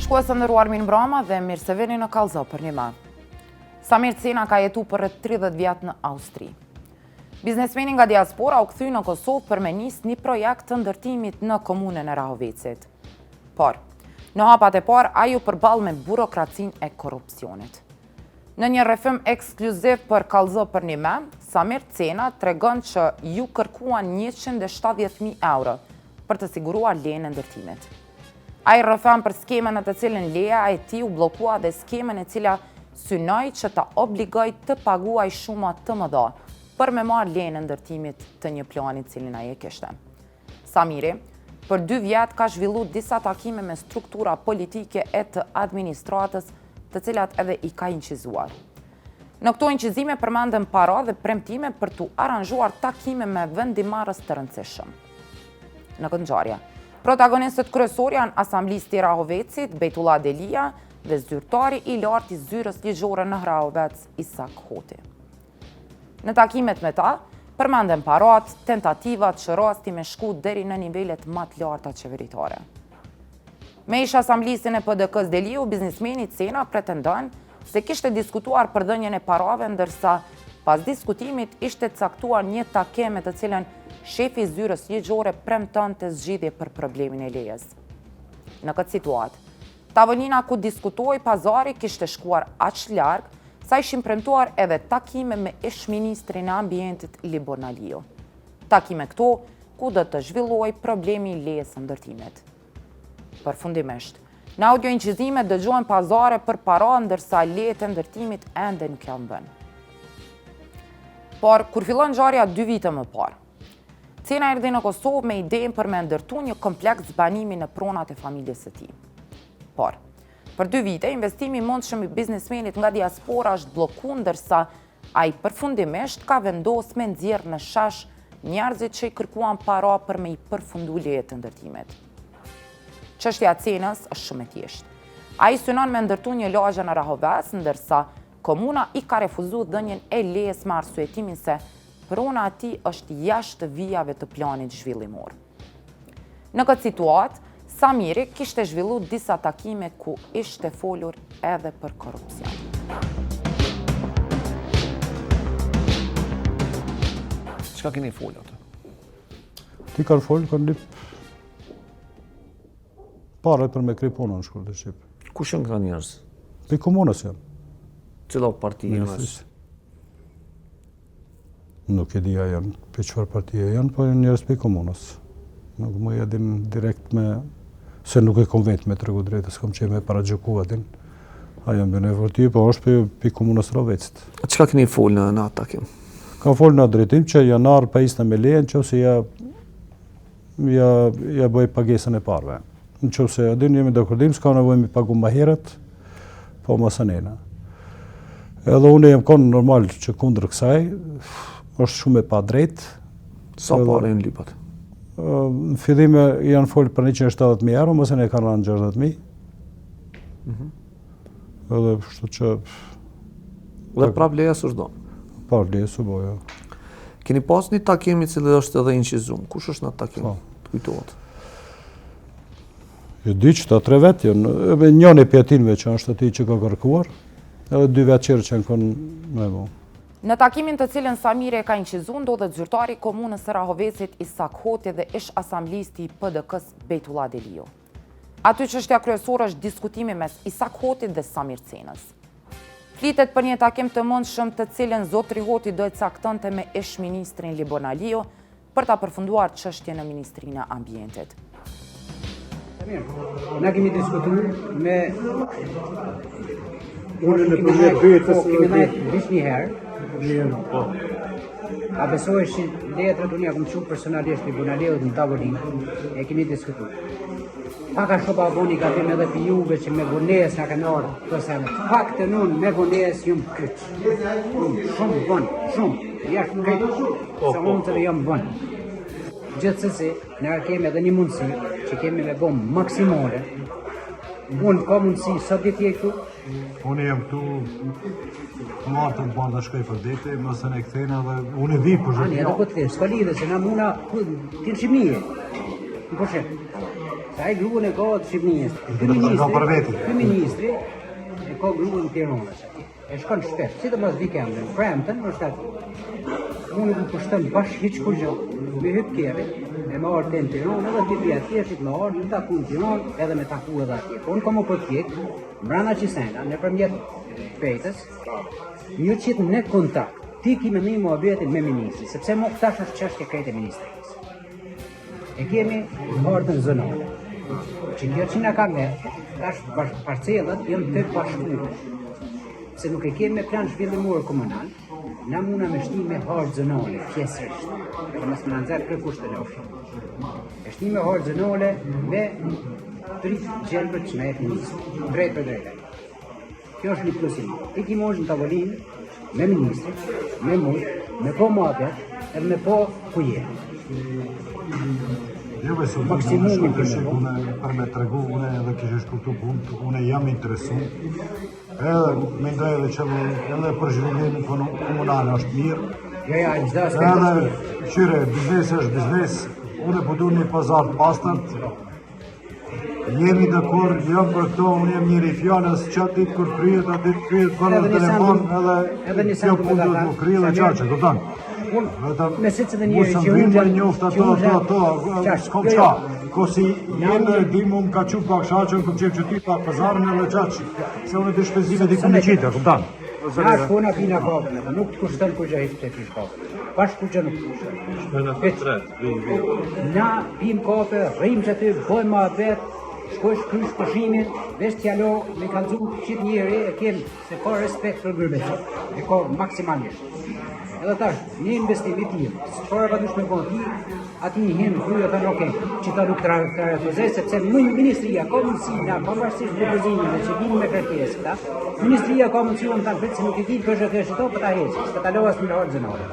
Shkues të nderuar, mirë mbrëma dhe mirë se vini në Kallëzë për një më. Samir Cena ka jetu për rreth 30 vjet në Austri. Biznesmeni nga diaspora u kthye në Kosovë për me nis një projekt të ndërtimit në komunën e Rahovecit. Por, në hapat e parë ai u përball me burokracinë e korrupsionit. Në një rrëfim ekskluziv për Kallëzë për një më, Samir Cena tregon që ju kërkuan 170.000 euro për të siguruar lejen e ndërtimit. Ai rrëfan për skemën në të cilën leja e tij u bllokua dhe skemën e cila synoi që ta obligoj të paguaj shuma të mëdha për me marrë lejen e ndërtimit të një plani cilin ai e kishte. Samiri, për 2 vjet ka zhvilluar disa takime me struktura politike e të administratës, të cilat edhe i ka incizuar. Në këto incizime përmenden para dhe premtime për të aranjuar takime me vendimarrës të rëndësishëm. Në këtë ngjarje, protagonistët kryesor janë asamblisti i Rahovecit, Bejtullah Delia, dhe zyrtari i lartë i zyrës ligjore në Rahovec, Isak Hoti. Në takimet me ta, përmenden parat, tentativat që rasti me shku deri në nivelet më të larta qeveritare. Me ish asamblistin e PDK-s Deliu, biznesmeni Cena pretendon se kishte diskutuar për dhënien e parave, ndërsa pas diskutimit ishte caktuar një takim me të cilën shefi i zyrës ligjore premtonte zgjidhje për problemin e lejes. Në këtë situatë, tavolina ku diskutoi pazari kishte shkuar aq larg sa ishin premtuar edhe takime me ish-ministrin e ambientit Libor Naliu. Takime këto ku do të zhvillohej problemi i lejes së ndërtimit. Përfundimisht, në audio incizime dëgjohen pazare për para, ndërsa lejet e ndërtimit ende nuk janë vënë. Por kur fillon ngjarja 2 vite më parë, Cena erdhi në Kosovë me idenë për me ndërtu një kompleks banimi në pronat e familjes së tij. Por, për 2 vite, investimi i mundshëm i biznesmenit nga diaspora është bllokuar, ndërsa ai përfundimisht ka vendosur me nxjerrë në shesh njerëzit që i kërkuan para për me i përfundu lejet të ndërtimit. Çështja e Cenës është shumë e thjeshtë. Ai synon me ndërtu një lagje në Rahovec, ndërsa komuna i ka refuzuar dhënien e lejes me arsyetimin se prona e tij është jashtë vijave të planit zhvillimor. Në këtë situatë, Samiri kishte zhvilluar disa takime ku ishte folur edhe për korrupsion. Çka keni folur atë? Ti kanë folur kanë lip pare për me kry punën në shkollë të Shqip. Kush janë këta njerëz? Për komunës janë. Cila parti janë? Nuk e dija janë për çfarë partie janë, po janë njerëz për komunës. Nuk më jadin direkt me, se nuk e kom vetë me tregu drejtë, s'kom që me paragjëku atin. A janë bënë e vërti, po është për komunës Rahovecit. A çka keni folur në atë takim? Ka folur në drejtim që janar pajisna me lejen nëse ja bëj pagesën e parëve. Nëse adin jemi dakordim, s'ka nevojë me pagu më herët, po mos anena. Edhe unë jam konë normal që kundër kësaj, është shumë e pa drejtë. Sa pare në lipat? Në fillim janë folë për 170.000 euro, mëse ne kanë rënë 60.000. Edhe kështu që... Dhe prap leja së shdo? Prap leja së boja. Keni pas një takim i cili është edhe incizum. Kush është në takim? Të kujtohet? Jo di që ta 3 vetë janë, njën e pjatinve që është ati që ka kërkuar, edhe 2 vetë qërë që në konë me mu. Në takimin të cilën Samiri e ka incizuar, ndodhet zyrtari i komunës së Rahovecit Isak Hoti dhe ish asamblisti i PDK-s Bejtullah Deliu. Aty çështja kryesore është diskutimi mes Isak Hotit dhe Samir Cenës. Flitet për një takim të mundshëm të cilën zotri Hoti do të caktonte me ish-ministrin Libor Naliu për ta përfunduar çështjen në Ministrinë e Ambientit. Na kemi diskutuar me unë në përmet bëjtës kemi dhejtë vish një herë. A besoj që letrat unë ja kom qu personalisht i Bunaleut në tavolinë, e kemi diskutuar. Paka shopa boni ka them edhe për juve që me vones nga kanë orë, pëseve. Faktën unë me vones jumë kyç. Shumë bon, shumë. Jashtë kyç, se unë të jam bon. Gjithsesi, ne kemi edhe një mundësi që kemi me bom maksimale Unë ka mundësi sot ditë je këtu, Unë jam këtu martën bërë dhe shkoj për dete, mëse ne këthejnë edhe unë e vi për ani edhe po të thirë, s'ka lidhe, se na muna t'il Shqipnije. Në përshet. Sa ai gruën e ka të Shqipnijës. Ky ministri e ka gruën në Tiranës. E shkon shpesh, si të mos vikendin, premten, është aty. Unë më kushton bashkë hiç kur gjë. Me hyp kjerë, e më orë të në Tiranë, edhe t'i pja tjeshtit me orë, në taku në Tiranë, edhe me taku edhe atje. Unë ka më për tjek, mbrana qisena, në përmjet pejtës, një qitë në kontakt, ti ki me një muhabetin me ministri, sepse më këtash është qështje krejt e ministrisë. E kemi orëtën zonale, që kjo që nga ka me, tash parcelët jenë të pashkullë, se nuk e kemi me plan zhvillimor komunal, na muna me shti me harë zonale, pjesërisht, dhe mësë më nëzërë kërë kushtën e ofshë. E shti me harë zonale me 3 gjelbër që me e ministri, drejt për drejt. Kjo është një plusim. Ti ki mosh në tavolinë, me ministri, me mujë, me po muhabet, edhe me po ku jenë. Jo besu, Maksimumin unë për me tregu, unë edhe kishë shkurtu punë, unë jam interesu. Edhe mendoj edhe që edhe për zhvillimin komunal është mirë. Ja, i zda s'ke Edhe qyre, biznes është biznes, unë po du një pazar të pastërt. Jemi dakord, jam për këto, unë jem njëri fjallës, qatë ditë kur kryet, atë ditë kryet për në telefon, edhe kjo punë duhet më kryet dhe qaqë, këpëtan. me si që dhe njëri që unë gjë njoftë ato, s'kom qa. Ko si jenë di mu më ka qu pak shaqën, këm qep që ty pak pazarën edhe qaqë, se unë të shpezime di ku me qitë, këpëtan. Na është puna pina kopën, edhe nuk të kushtën ku gjë hitë të fish kopën. Bashkë ku gjë nuk të kushtën. Na pim kopë, rrim që ty, bojmë ma abet, shkosh krysh përshimin, vesh t'jalo, me kalzu qitë njëri, e kem se ka respekt për gërbeqë, e ka maksimalisht. Edhe tash, një investim i tim, çfarë pa dush me bon ti, ati një hinë kryë thënë, okej, që ta nuk të refuzej, sepse ministria ka mundësi, na pavarësisht propozimeve që vinë me kërkesë këta, ministria ka mundësi unë tash vetë se nuk i di kështë kështë to, për ta heqë, s'ka ta lovas në harë zënore.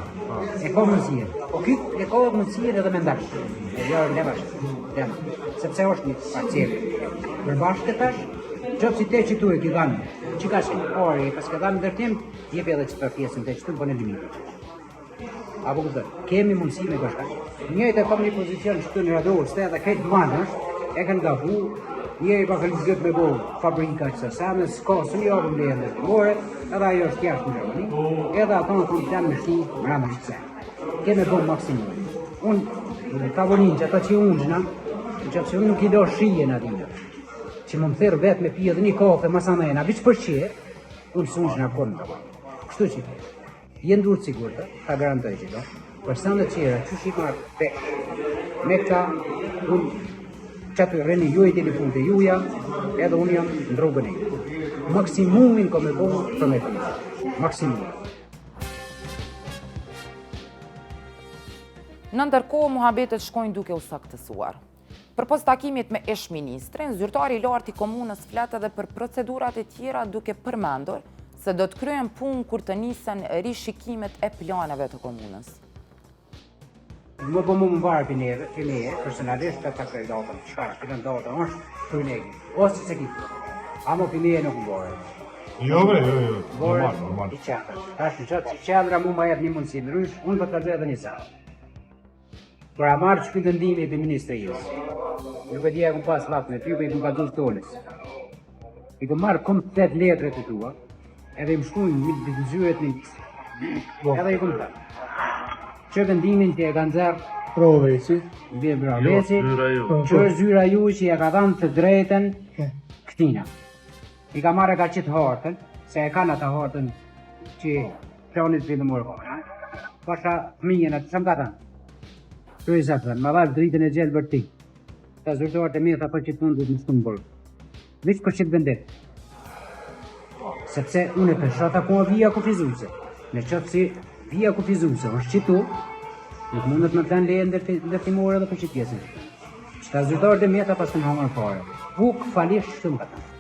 E ka mundësi. Po ky e ka mundësi edhe me ndash. E jo levash. Sepse është një parcel. Përbashkë tash, qoftë si te që tu e ki dhanë, që ka shenë, ori, pas ka dhanë ndërtim, jepi edhe që të pjesën të që tu, po në limitë. Apo këtë, kemi mundësi me këshka. Njëjtë e kam një pozicion që të në radorës, të edhe këtë manësh, e kanë gabu, njëri pa këllë gëtë me bo fabrika që sasame, s'ka së një avëm dhe ndër të more, edhe ajo është jashtë në Gjermani, edhe ato në thonë planë me shti mrama që se. Keme bo maksimum. Unë tavolinë që ato që unë gjëna, që unë nuk i do shije në atina, që më thërë vetë me pije dhe një kafe, masanajna, vich për qërë, unë së unë gjëna konë të bërë. Kështu që jenë durë sigurë, ta garantoj që do, për sa në qera, që shikë marë pek, me këta, unë që aty reni ju i telefon të juja, edhe unë jam në drogën e ju. Maksimumin ka me bo për me të maksimumin. Në ndërkohë, muhabetet shkojnë duke u saktësuar. Përpos takimit me ish-ministrin, zyrtari i lartë i komunës flet edhe për procedurat e tjera duke përmendur se do të kryen punë kur të nisen rishikimet e planeve të komunës. Më po më varë për neve, personalisht të të kërë datën, qëka është këtë datën, është të negi, ose se kitë, amo për neve nuk më varë. Jo, normal. I qendra. Tash në qatë që qendra mu ma jep një mundësi në rysh, unë për të gjë edhe një satë. Për a marrë që këtë ndimi për ministrijës, nuk e dje e këmë pas lapë me ty, për i këmë ka dhëllë tonës. I këmë marrë këmë 8 letre të tua, edhe i më shkujnë një divizyret një edhe i këmë ta. Që vendimin që e kanë zërë Proveci. Braveci, që është zyra ju që e ka dhanë të drejten këtina. I ka marrë e ka qitë hartën, se e kanë ata hartën që planit për dhe mërë kohë. Pasha fëmijën atë, që më ka thënë? Kërë i zatë thënë, ma valë dritën e gjelë bërti. Ta zyrtarët e mirë ta për që të punë dhëtë në shtunë bërë. Vishë për që të vendet. Sepse unë e përshra ta koha vija kufizuse. Në qëtë si vija kufizuse është qitu, nuk mundet me plan leje ndërtimore dhe për që pjesën. Që ta zyrtarët e mirë ta pas të në hangër fare. Buk falisht shumë ka thënë.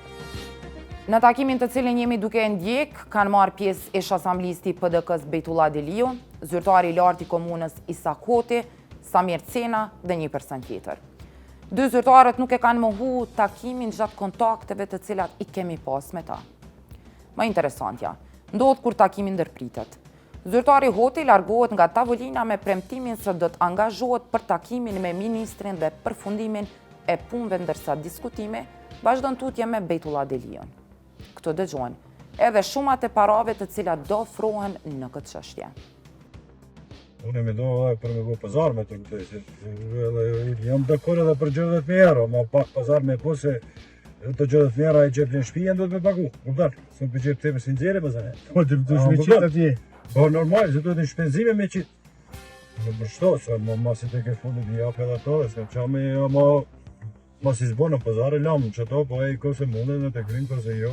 Në takimin të cilin jemi duke e ndjek, kanë marrë pjesë ish asamblisti PDK-s Bejtullah Deliu, zyrtari i lartë i komunës Isa Koti, Samir Cena dhe një person tjetër. Dy zyrtarët nuk e kanë mohu takimin gjatë kontakteve të cilat i kemi pas me ta. Më interesantja, ndodh kur takimi ndërpritet. Zyrtari Hoti largohet nga tavolina me premtimin se do të angazhohet për takimin me ministrin dhe përfundimin e punëve, ndërsa diskutime vazhdon tutje me Bejtullah Delion. Këto dëgjojnë edhe shumat e parave të cilat do ofrohen në këtë çështje. Unë me do për me bo pazar me të jam dakord edhe për 60.000 euro, ma pak pazar me po se të 60.000 euro e gjep në shtëpi do të me pagu. Kupton? Se më gjep tepër sinxhere pastaj. Po të dush me qit atje. Po normal, se duhet një shpenzime me qit. Në përshto, se mos i të ke fundit një apel ato, se qame mos i zbonë në pazar e lamë, që ato, po e i kose mundet në të grinë, përse jo,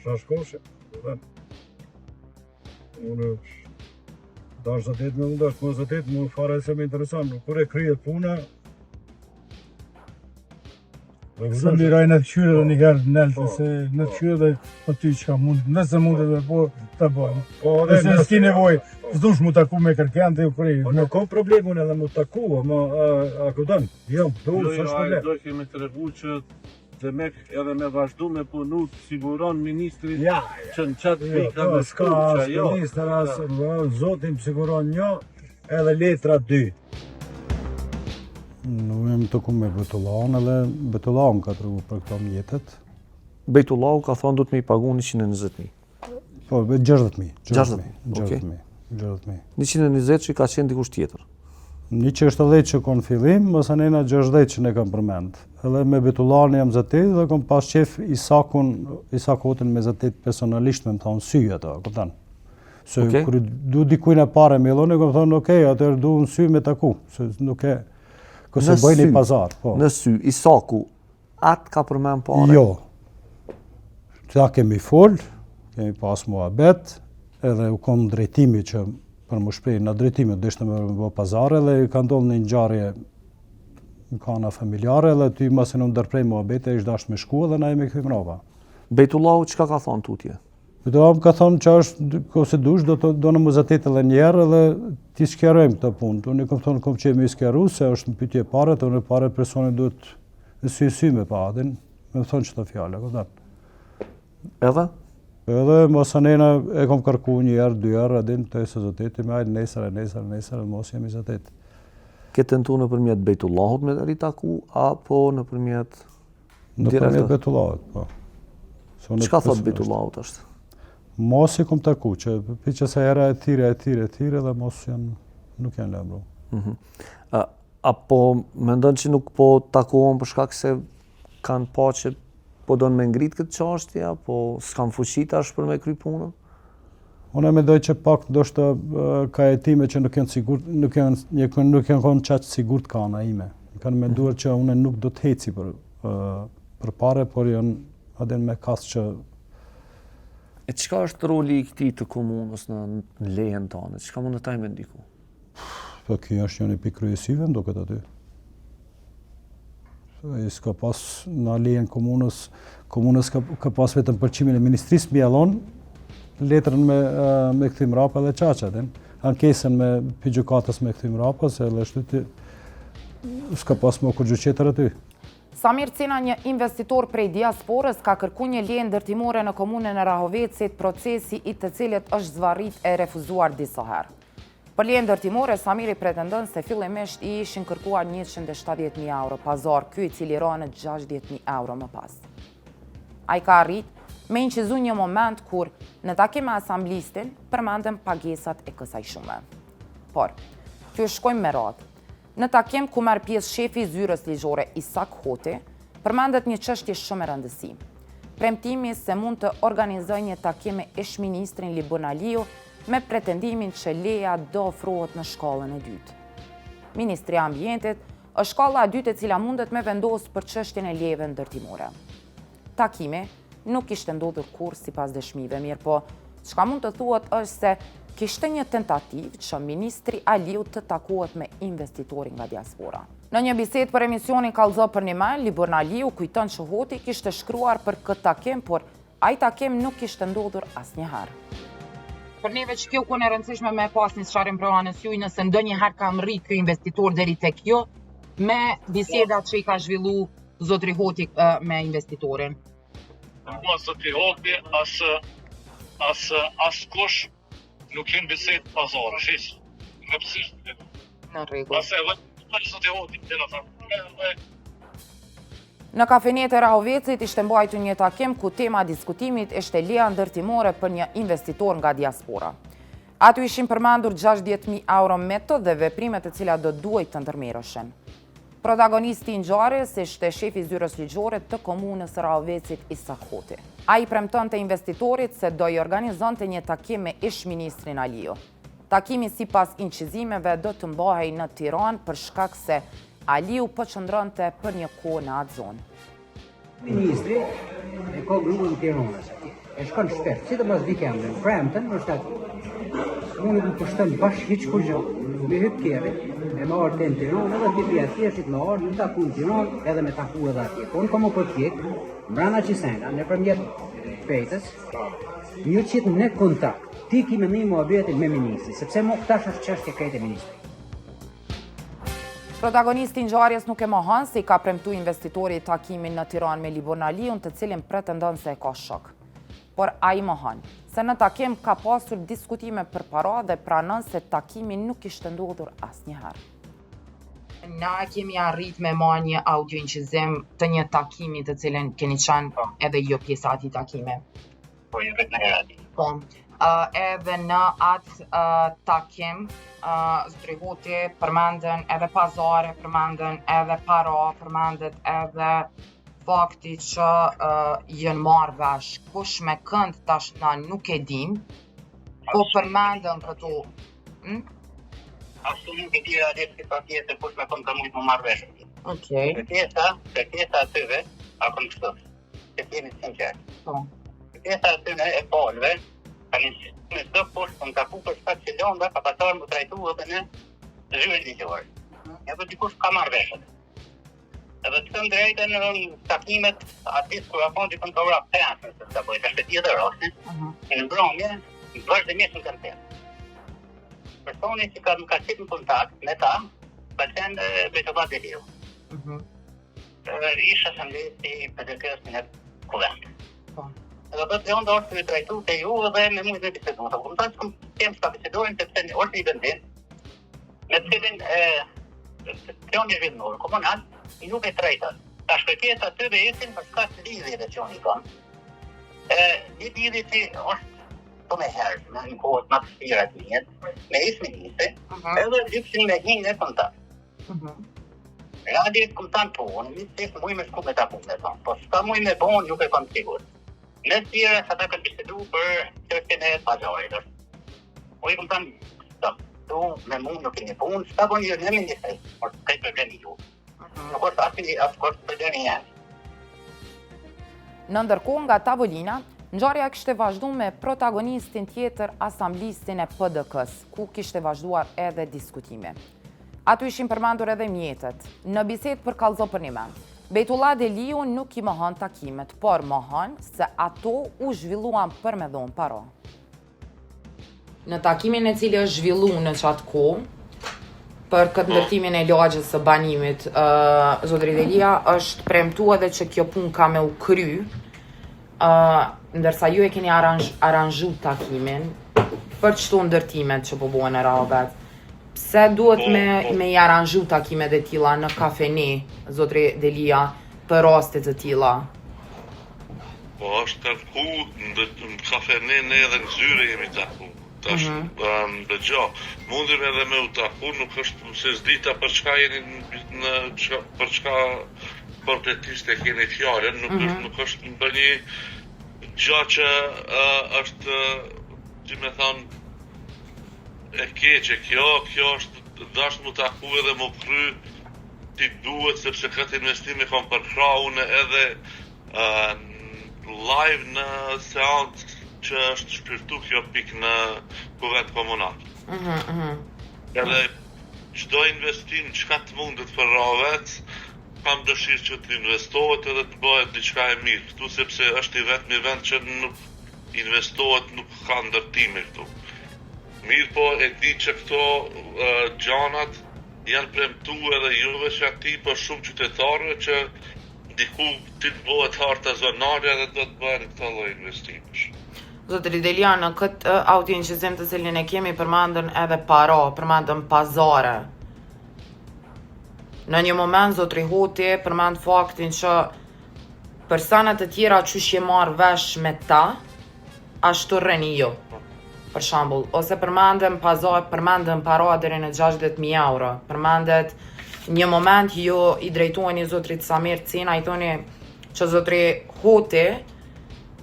shashkoshe. Unë dash zatet me mundash, po zatet më fare se me interesan, kur e kryet puna. Se miraj në të qyre dhe një herë nëllë, se në të qyre dhe po ty që ka mund, nëse mundet dhe po të bëjmë. Nëse s'ki nevoj, s'dush mu taku me kërken dhe u krej. Po nuk ka problem unë edhe mu taku, a këdan, jo, s'është problem. Do kemi të regu që dhe me edhe me vazhdu me punu të siguron ministrit që në qatë pika me s'ka ministra, zotin siguron një, edhe letra 2. Nuk jam të ku me Bejtullahun, edhe Bejtullahun ka të regu për këto mjetet. Bejtullahu ka thonë du të me i pagu 120.000. Po, 60.000. 60.000, 120 që i ka qenë dikush tjetër. 110 që konë fillim, mësa nena 60 që ne kam përmend. Edhe me Bejtullahun jam zatet dhe kom pas qef Isakotin me zatet personalisht me më thonë sy ato, këtan. Se kërë du dikujnë e pare me ilone, kom thonë okej, atër du në sy me taku, se nuk e... Këse bëjnë i pazar, po. Në sy, Isaku, atë ka përmen pare? Jo. Ta kemi full, kemi pas muhabet, edhe u kom drejtimi që për më shprej në drejtimi dhe ishte me bë pazare, dhe ka ndonë një njarje në kana familjare, dhe ty masi në ndërprej muhabete ishtë dasht me shku dhe na e me këthim rava. Bejtullahu qka ka thonë tutje? Bejtullahu ka thonë që është, këse dush, do në muzatet edhe njerë dhe ti skerojmë këtë punë. Unë i kom thonë kom që e me skeru, se është në pytje pare, të unë pare personi duhet në sy me pa adin, me thonë që të fjale, këtan. Edhe? Edhe mosanena e kom kërku një herë, 2 herë, adin të e së zoteti me ajtë nesër, mos jemi zotet. Ke tentu në përmjet Bejtullahut me të ritaku, apo në përmjet... Në përmjet Bejtullahut, po. Qka thot Bejtullahut është? Mos i kom taku, që për që se era e tire, dhe mos nuk janë lembru. Apo mendon që nuk po takuon për shkak se kanë pa që po do në me ngrit këtë qashtja, apo s'kan fuqit ashtë për me kry punën? Unë e mendoj që pak ndoshta ka jetime që nuk janë konë qaqë sigurt ka ana ime. Kanë menduar që unë nuk do të heci për pare, por janë adin me kas që... E qka është roli i këtij të komunës në lejen tane? Qka mund të taj me ndiku? Po kjo është një pikë kryesive, më do këtë aty. S'ka pas në lejen komunës ka pas vetëm përqimin e ministrisë mjellon, letrën me këthim rapa dhe qaqa, ankesën me pëgjukatës me këthim rapa, se dhe shtyti s'ka pas më kur gjuqetër aty. Samir Cena, një investitor prej diasporës, ka kërku një leje ndërtimore në komunën e Rahovecit, procesi i të cilit është zvarrit e refuzuar disa herë. Për leje ndërtimore, Samiri pretendon se fillimisht i ishin kërkuar 170.000 euro pazar, ky i cili ra në 60.000 euro më pas. A i ka arrit me incizu një moment kur në takim me asamblistin përmendëm pagesat e kësaj shume. Por, kjo shkojmë me radhë. Në takim ku merr pjesë shefi i zyrës ligjore Isak Hoti, përmendet një çështje shumë e rëndësi. Premtimi se mund të organizojë një takim me ish-ministrin Libon Aliu me pretendimin që leja do ofrohet në shkallën e dytë. Ministri i Ambientit është shkalla e dytë e cila mundet me vendosë për çështjen e lejeve ndërtimore. Takimi nuk ishte ndodhur kurrë sipas dëshmive, mirë po, çka mund të thuhet është se kishte një tentativë që ministri Aliu të takohet me investitorin nga diaspora. Në një bisedë për emisionin Kallëzo për një mal, Libon Aliu kujton që Hoti kishte shkruar për këtë takim, por ai takim nuk kishte ndodhur asnjëherë. Për neve që kjo e rëndësishme me pas një sqarim për anës juj, nëse ndonjëherë ka rrit ky investitor deri tek ju, me bisedat që i ka zhvillu zotri Hoti me investitorin? Mua zotri Hoti as kush nuk jenë bisedë pazare, shish. Në rregull. Ase edhe zotri Hoti, Në kafenet e Rahovecit ishte mbajtur një takim ku tema diskutimit ishte leja ndërtimore për një investitor nga diaspora. Aty ishin përmendur 60.000 euro meto dhe veprimet e cilat do duhet të ndërmerreshin. Protagonisti i ngjarjes ishte shefi i zyrës ligjore të komunës së Rahovecit Isak Hoti. Ai premtonte investitorit se do i organizonte një takim me ish-ministrin Aliu. Takimi sipas incizimeve do të mbahej në Tiranë për shkak se Aliu po qëndronte për një kohë në atë zonë. Ministri e ka gruën Tiranës atje. E shkon shpet, sidomos vikendin, premten është aty. Unë nuk pushton bashkë hiç kur gjë. Me hyp kjerë, e marrë të në Tiranë, edhe t'i pia thjeshtit me orë, në taku në Tiranë, edhe me taku edhe atje. Unë komo po t'jek, mbrana Qisenga, nëpërmjet pejtës, një qitë në kontakt. Ti ki me një muhabetin me ministri, sepse mo këtash është çështje krejt e ministri. Protagonisti i ngjarjes nuk e mohon se i ka premtuar investitori takimin në Tiranë me Libon Aliun, të cilin pretendon se e ka shok. Por ai mohon se në takim ka pasur diskutime për para dhe pranon se takimi nuk ishte ndodhur asnjëherë. Na kemi arrit me marrë një audio incizim të një takimi të cilin keni qenë edhe jo pjesa ati takime. Po, ju vetë në herati. Po, edhe në atë takim, zotri Hoti përmenden edhe pazare, përmenden edhe para, përmendet edhe fakti që jënë marrë vesh kush me kënd tash na nuk e dim, po përmenden këtu. Ashtu nuk e tira adepë si patje se kush me kënd ka mujtë më marrë vesh. Okej. Kërkesa atyve, akon kështu, se jemi sinqerë. Po. Kërkesa atyve e polve, kanë me çdo poshtë të më taku për shkak që lënda ka pasur më trajtu edhe në zyrën ligjore. Edhe dikush ka marrë veshët. Edhe të thënë drejtën në takimet atis kur apon dikon ka ura pensën, se të bëjt është tjetër rasti, në mbrëmje, vazhdimisht në kanë pensë. Personi që më ka qenë në kontakt me ta, ka qenë Betobat Deliu. Isha shëndeti PDK-s në kuvend. Edhe do të lënda është me trajtu të ju edhe me mujtë me bisedu. Të këmë tanë që këmë temë shka bisedojnë sepse është një vendim me cilin pion një zhvillënurë komunal nuk e trajtat. Ta shkërkesa të dhe jetin për shka të lidhje dhe që unë i kam. Një lidhje që është të me herë, në një kohët më të shpirat njët, me ishë ministri, edhe lypsin me hinë e kontakt. Radjet këmë tanë po, unë një të ishë mujë me shku me ta punë me tonë, po shka mujë me bonë nuk e kam sigur. Në tjera sa ta kanë bisedu për çështjen e pazarit. O i këmë tanë, tu me mund nuk e një punë, s'ka po një në ministri, por s'ka i problemi ju. Nuk është asë problemi janë. Në ndërkohë nga tavolina, ngjarja kishte vazhduar me protagonistin tjetër, asamblistin e PDK-s, ku kishte vazhduar edhe diskutime. Aty ishin përmendur edhe mjetet. Në bisedë për kallëzo për një mend, Bejtullah Deliu nuk i mohon takimet, por mohon se ato u zhvilluan për me dhonë para. Në takimin e cili është zhvillu në qatë kohë, për këtë ndërtimin e lagjës së banimit, zotri Delia është premtuar edhe që kjo punë ka me u kry, ndërsa ju e keni aranzhu takimin për çto ndërtimet që po bëhen në Rahovec. Pse duhet me i aranzhu takimet e tilla në kafene, zotri Delia, për rastet të tilla? Po është kërku në kafene ne edhe në zyre jemi taku. Tash, dëgjo, mundim edhe me u taku, nuk është se s'dita për çka jeni për çka konkretisht e keni fjalën, nuk është në një gjë që është, që me thonë, e keqe kjo është dash më taku edhe më kry ti duhet, sepse këtë investim e kam përkra unë edhe live në seancë që është shpirtu kjo pik në kuvend komunal. Edhe çdo investim çka të mundet për Rahovec, kam dëshirë që të investohet edhe të bëhet diçka e mirë këtu, sepse është i vetmi vend që nuk investohet, nuk ka ndërtime këtu. Mirë po e di që këto gjanat janë premtu edhe juve që ati për shumë qytetarëve që diku ti të bëhet harta zonale dhe do të bëhen këto lloj investimesh. Zotëri Delian, në këtë audiencizim të cilin e kemi përmendën edhe para, përmendën pazare. Në një moment, zotëri Hoti përmend faktin që personat të tjera qysh je marrë vesh me ta, ashtu rreni jo. Për shembull, ose përmendën pazar, përmendën para deri në 60.000 euro. Përmendet një moment ju i drejtuani zotrit Samir Cina, i thoni që zotri Hoti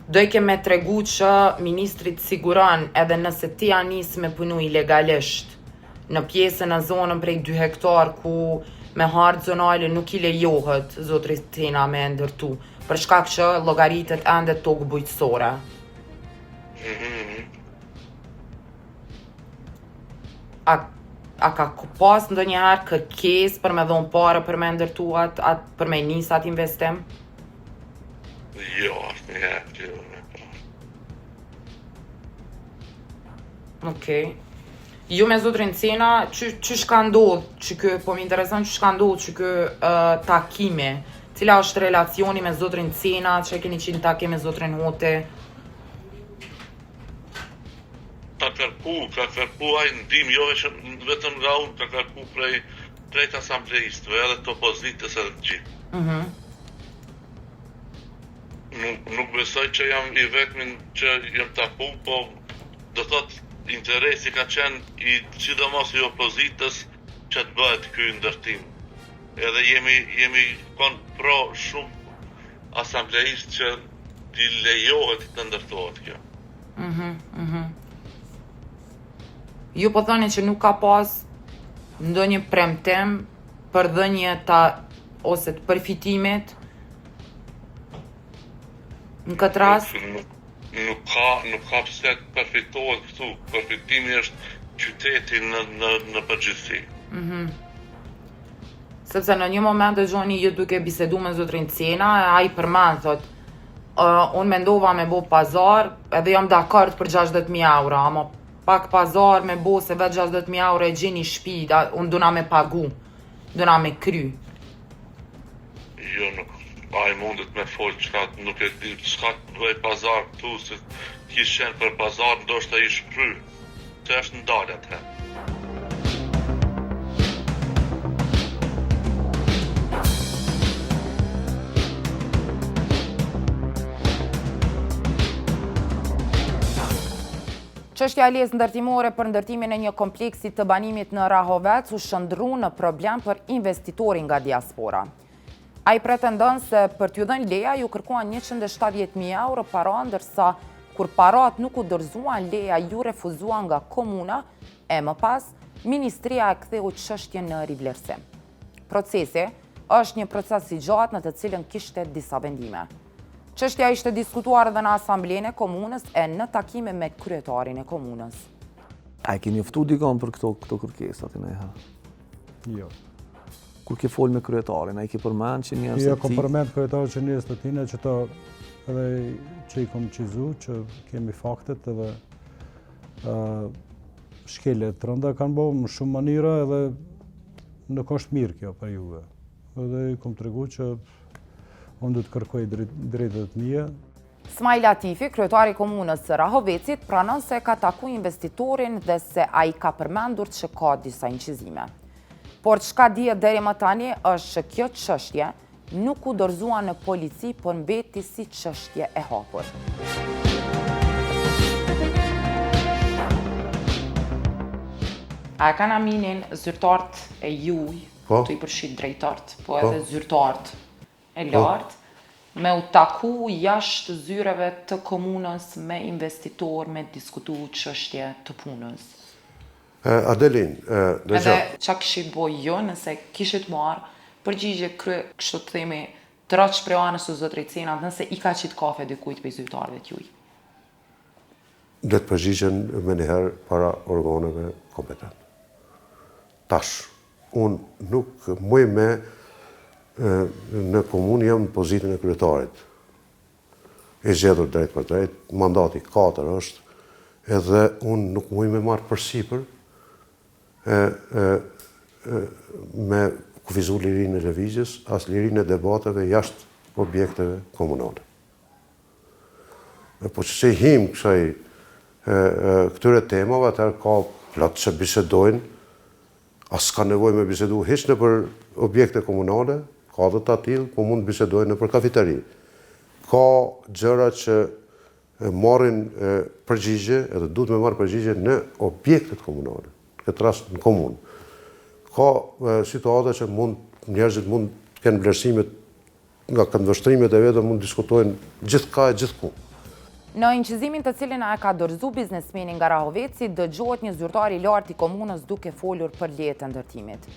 do i keme tregu që ministrit siguron edhe nëse ti anis me punu ilegalisht në pjesën e zonën prej 2 hektar ku me hartë zonale nuk i lejohet zotrit Cina me ndërtu, për shkak që llogaritet ende tokë bujqësore. A ka pas ndonjëherë kërkesë për me dhonë parë për me ndërtu atë për me nis atë investim? Jo, asnjëherë jo. Okej. Ju me zotrin Cina, çysh ka ndodhur që ky, po më intereson çysh ka ndodhur që ky takimi, cila është relacioni me zotrin Cina, që keni qenë takim me zotrin Hoti? Ka kërku ai ndihmë, jo vetëm nga unë, ka kërku prej të asambleistëve edhe të opozitës edhe të gjithë. Nuk besoj që jam i vetmin që jam taku, po do thot interesi ka qenë i sidomos i opozitës që të bëhet ky ndërtim. Edhe jemi kon pro shumë asambleistë që t'i lejohet të ndërtohet kjo. Ju po thoni që nuk ka pas ndonjë premtim për dhënje ose të përfitimit në këtë rast? Nuk ka pse të përfitohet këtu. Përfitimi është qyteti në përgjithësi. Sepse në një moment e gjoni ju duke bisedu me zotrin Cina, ai përmend thot, unë mendova me bo pazar, edhe jam dakord për 60.000 euro, ama pak pazar me bo se vetë 60.000 euro e gjeni shpi, unë duna me pagu, duna me kry. Jo, nuk. Ai mundet me folë qka nuk e di, qka të bëj pazar këtu, se kishë qenë për pazar, ndoshta i shpry, të është ndalë atëherë. Çështja e lejes ndërtimore për ndërtimin e një kompleksi të banimit në Rahovec u shndru në problem për investitorin nga diaspora. Ai pretendon se për t'ju dhënë leja ju kërkuan 170.000 euro para, ndërsa kur parat nuk u dorëzuan, leja ju refuzuan nga komuna e më pas ministria e ktheu çështjen në rivlerësim. Procesi është një proces i gjatë në të cilën kishte disa vendime. Çështja ishte diskutuar edhe në asamblenë e komunës e në takime me kryetarin e komunës. A e keni njoftu dikon për këto kërkesa aty ndonjëherë? Jo. Kur ke folë me kryetarin, a i ke përmend që njerëz Jo, kom përmend kryetarin që njerëz të tina që ta edhe që i kom qizu, që kemi faktet edhe shkele të rënda kanë bo në shumë mënyra edhe nuk është mirë kjo për juve. Edhe i kom tregu që unë du të kërkoj drejtet mia. Smajl Latifi, kryetari komunës së Rahovecit, pranon se ka taku investitorin dhe se ai ka përmendur që ka disa inqizime. Por çka dihet deri më tani është që kjo çështje nuk u dorëzua në polici, por mbeti si çështje e hapur. A kanë aminin zyrtarët e juj, të i përshit drejtarët, po edhe zyrtarët e lartë, me u taku jashtë zyreve të komunës me investitor, me diskutu çështje të punës? Adelin, edhe qa kishit boj jo nëse kishit marë përgjigje kështu të themi të ratë shprejanës të zotrit Cina nëse i ka qitë kafe dikujt për zyrtarëve t'juj? Dhe të përgjigjen me njëherë para organeve kompetent. Tash, unë nuk muj me në komunë jam në pozitën e kryetarit. E zgjedhur drejt për drejt, mandati 4 është, edhe unë nuk muj me marë përsipër me kufizu lirinë e lëvizjes, as lirinë e debateve jashtë objekteve komunale. Po që se him këtyre temave, atër ka platë që bisedojnë, as ka nevoj me bisedu hiç në për objekte komunale, ka dhe të atil, po mund bisedojnë në për kafiteri. Ka gjëra që marrin përgjigje, edhe duhet me marrë përgjigje në objektet komunale, në këtë rast në komunë. Ka situata që njerëzit mund të kenë vlerësimet nga këndvështrimet e vetë, mund diskutojnë gjithka e gjithku. Në inqizimin të cilin e ka dorëzu biznesmeni nga Rahoveci, dëgjohet një zyrtar i lartë i komunës duke folur për lejet e ndërtimit.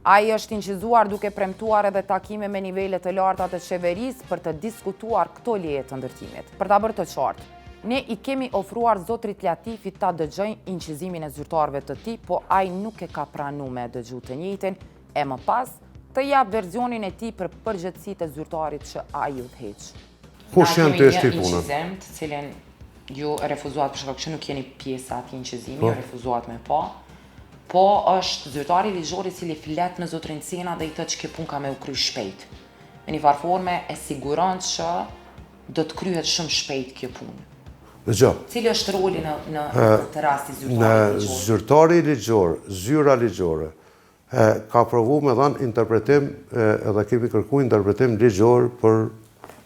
Ai është inqizuar duke premtuar edhe takime me nivelet të larta të qeverisë për të diskutuar këto leje të ndërtimit. Për ta bërë të qartë, ne i kemi ofruar zotrit Latifit ta dëgjojnë inqizimin e zyrtarëve të tij, po ai nuk e ka pranuar me dëgju të njëjtin, e më pas të jap versionin e tij për përgjegjësitë e zyrtarit që ai udhëheq. Kush janë të shti punën? Inqizim të cilin ju refuzuat për shkak që nuk jeni pjesa ati inqizimi, ju refuzuat me pa. Po është zyrtari ligjor i cili flet me zotrin Cena dhe i thotë që kjo punë ka me u kry shpejt. Me një farë forme e siguron që do të kryhet shumë shpejt kjo punë. Dëgjoj. Cili është roli në të rasti zyrtari ligjor? Në zyrtari ligjor, zyra ligjore, ka provu me dhanë interpretim, edhe kemi kërku interpretim ligjor për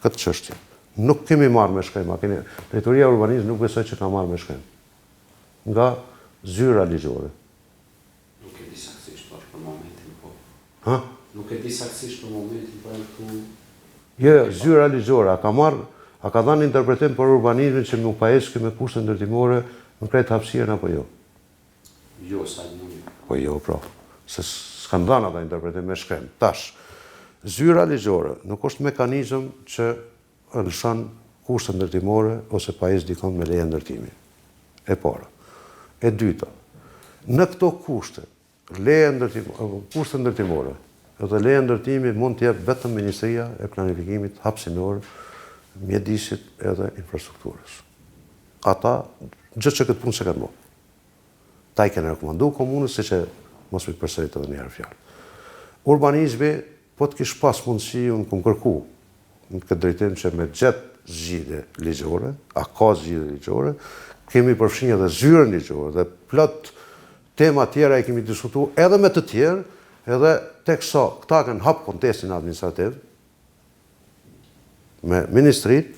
këtë çështje. Nuk kemi marrë me shkrim, drejtoria urbanizëm nuk besoj që ka marrë me shkrim. Nga zyra ligjore. Nuk e di saktësisht për momentin, po. Ha? Nuk e di saktësisht për momentin, po këtu. Jo, zyra ligjore, a ka dhënë interpretim për urbanizmin që nuk paeshë me kushte ndërtimore në krejt hapësirën apo jo? Jo, sa nuk. Po jo, pra. Se s'kan dhënë ata interpretim me shkrim. Tash, zyra ligjore nuk është mekanizëm që lëshon kushte ndërtimore ose paeshë dikon me leje ndërtimi. E para. E dyta, në këto kushte ndërtimore edhe leje ndërtimi mund të jep vetëm Ministria e Planifikimit hapësinor, mjedisit edhe infrastrukturës. Ata, gjithë që këtë punë se kanë bërë. Ta i kene rekomandu komunës, se që mos me përsërit edhe njëherë fjallë. Urbanizmi, po të kish pas mundësi, unë këmë kërku në këtë drejtim që me gjetë zgjidhje ligjore, a ka zgjidhje ligjore, kemi përfshinj edhe zyrën ligjore dhe plot tema tjera e kemi diskutu edhe me të tjerë, edhe teksa këta kanë hap kontestin administrativ me ministrit,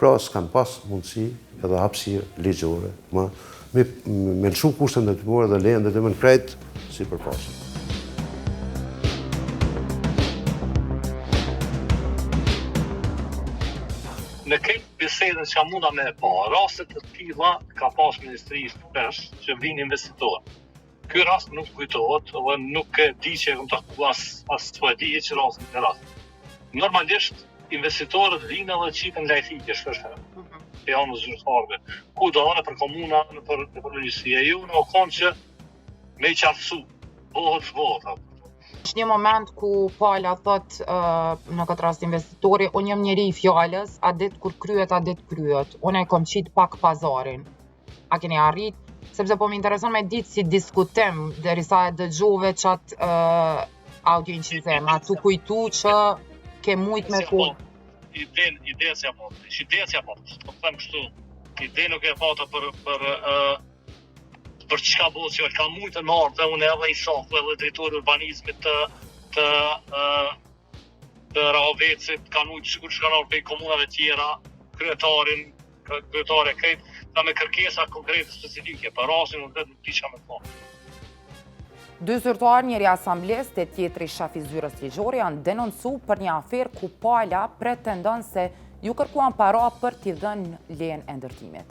pra s'kan pas mundësi edhe hapësirë ligjore, me lëshu kushte ndërtimore dhe leje ndërtimore krejt si përpasë. Në këtë bisedën që munda me pa, rastet të tilla ka pas ministrisë shpesh që vinë investitorë. Ky rast nuk kujtohet dhe nuk e di që e këmë taku as po e di që rastin e rast. Normalisht, investitorët vinë edhe qitën lajthitje shpeshherë. E janë në zyrtarëve. Ku do anë për komuna, për përgjësia ju, në konë që me i qartësu, bëhet. Është një moment ku Pala thot në këtë rast investitori, unë jam njeri i fjallës, a dit kur kryet, a dit kryet. Unë e kom qitë pak pazarin. A keni arrit? Sepse po më intereson me ditë si diskutim, derisa e dëgjove qatë audio inqizem, a tu kujtu që ke mujt me ku? Ideja që po të them kështu, ide nuk e pata për çka bëhet që ka mujtë në ardhë dhe unë edhe i shoh edhe drejtori urbanizmit të Rahovecit, kanë mujtë sikur që kanë ardhë për komunave tjera, kryetare krejt, ta me kërkesa konkrete specifike, për rastin nuk vetë nuk di çka me thonë. Dy zyrtarë, njëri asambles dhe tjetri shafi zyrës ligjore, janë denoncu për një aferë ku Pala pretendon se ju kërkuan para për t'i dhënë lejen e ndërtimit.